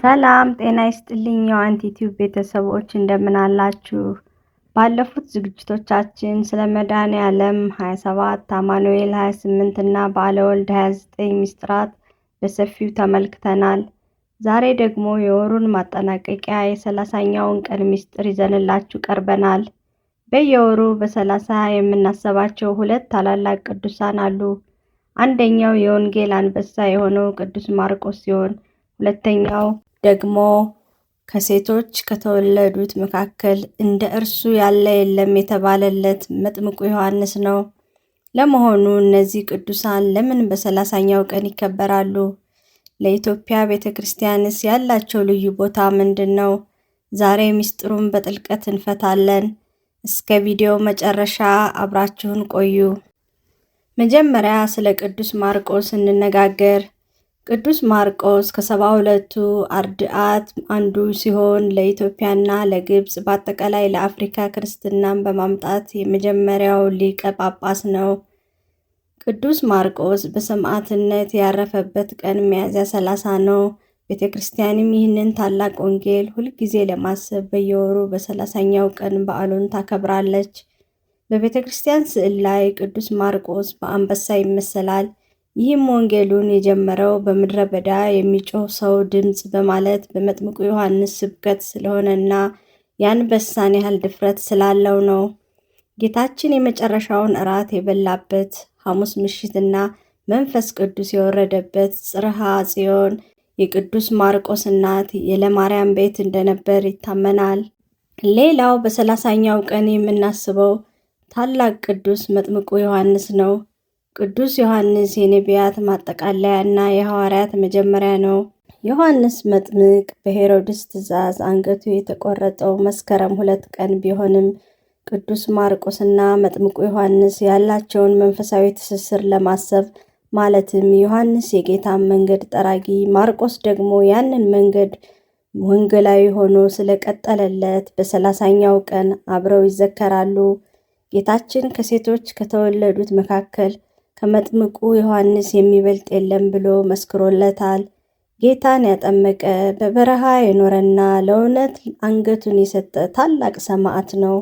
ሰላም ጤና ይስጥልኝ የዋንቲ ቲዩብ ቤተሰቦች እንደምን አላችሁ? ባለፉት ዝግጅቶቻችን ስለ መድኃኔዓለም 27 አማኑኤል 28 እና በዓለ ወልድ 29 ምስጢራት በሰፊው ተመልክተናል። ዛሬ ደግሞ የወሩን ማጠናቀቂያ የ30ኛውን ቀን ምስጢር ይዘንላችሁ ቀርበናል። በየወሩ በ30 የምናስባቸው ሁለት ታላላቅ ቅዱሳን አሉ። አንደኛው የወንጌል አንበሳ የሆነው ቅዱስ ማርቆስ ሲሆን ሁለተኛው ደግሞ ከሴቶች ከተወለዱት መካከል እንደ እርሱ ያለ የለም የተባለለት መጥምቁ ዮሐንስ ነው። ለመሆኑ እነዚህ ቅዱሳን ለምን በ30ኛው ቀን ይከበራሉ? ለኢትዮጵያ ቤተ ክርስቲያንስ ያላቸው ልዩ ቦታ ምንድን ነው? ዛሬ ምስጢሩን በጥልቀት እንፈታለን። እስከ ቪዲዮ መጨረሻ አብራችሁን ቆዩ። መጀመሪያ ስለ ቅዱስ ማርቆስ እንነጋገር። ቅዱስ ማርቆስ ከ72ቱ አርድአት አንዱ ሲሆን ለኢትዮጵያና ለግብጽ በአጠቃላይ ለአፍሪካ ክርስትናን በማምጣት የመጀመሪያው ሊቀ ጳጳስ ነው። ቅዱስ ማርቆስ በሰማዕትነት ያረፈበት ቀን ሚያዝያ 30 ነው። ቤተ ክርስቲያንም ይህንን ታላቅ ወንጌል ሁልጊዜ ለማሰብ በየወሩ በ30ኛው ቀን በዓሉን ታከብራለች። በቤተ ክርስቲያን ስዕል ላይ ቅዱስ ማርቆስ በአንበሳ ይመሰላል። ይህም ወንጌሉን የጀመረው በምድረ በዳ የሚጮህ ሰው ድምፅ በማለት በመጥምቁ ዮሐንስ ስብከት ስለሆነና የአንበሳን ያህል ድፍረት ስላለው ነው። ጌታችን የመጨረሻውን እራት የበላበት ሐሙስ ምሽትና መንፈስ ቅዱስ የወረደበት ጽርሐ ጽዮን የቅዱስ ማርቆስ እናት የለማርያም ቤት እንደነበር ይታመናል። ሌላው በ30ኛው ቀን የምናስበው ታላቅ ቅዱስ መጥምቁ ዮሐንስ ነው። ቅዱስ ዮሐንስ የነቢያት ማጠቃለያና የሐዋርያት መጀመሪያ ነው። ዮሐንስ መጥምቅ በሄሮድስ ትእዛዝ አንገቱ የተቆረጠው መስከረም 2 ቀን ቢሆንም ቅዱስ ማርቆስና መጥምቁ ዮሐንስ ያላቸውን መንፈሳዊ ትስስር ለማሰብ ማለትም ዮሐንስ የጌታን መንገድ ጠራጊ፣ ማርቆስ ደግሞ ያንን መንገድ ወንጌላዊ ሆኖ ስለቀጠለለት በ30ኛው ቀን አብረው ይዘከራሉ። ጌታችን ከሴቶች ከተወለዱት መካከል ከመጥምቁ ዮሐንስ የሚበልጥ የለም ብሎ መስክሮለታል። ጌታን ያጠመቀ በበረሃ የኖረና ለእውነት አንገቱን የሰጠ ታላቅ ሰማዕት ነው።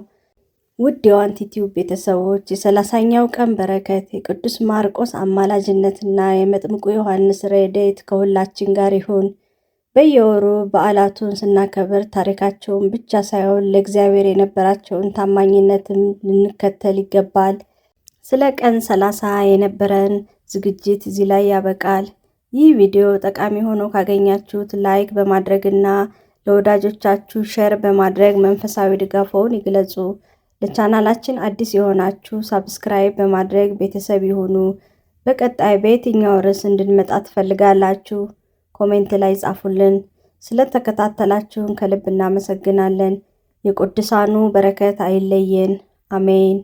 ውድ የዋንቲ ቲዩብ ቤተሰቦች የ30ኛው ቀን በረከት የቅዱስ ማርቆስ አማላጅነትና የመጥምቁ ዮሐንስ ረድኤት ከሁላችን ጋር ይሁን። በየወሩ በዓላቱን ስናከብር ታሪካቸውን ብቻ ሳይሆን ለእግዚአብሔር የነበራቸውን ታማኝነትም ልንከተል ይገባል። ስለ ቀን 30 የነበረን ዝግጅት እዚህ ላይ ያበቃል። ይህ ቪዲዮ ጠቃሚ ሆኖ ካገኛችሁት ላይክ በማድረግና ለወዳጆቻችሁ ሼር በማድረግ መንፈሳዊ ድጋፎውን ይግለጹ። ለቻናላችን አዲስ የሆናችሁ ሳብስክራይብ በማድረግ ቤተሰብ ይሁኑ። በቀጣይ በየትኛው ርዕስ እንድንመጣ ትፈልጋላችሁ? ኮሜንት ላይ ጻፉልን። ስለተከታተላችሁን ከልብ እናመሰግናለን። የቅዱሳኑ በረከት አይለየን። አሜን።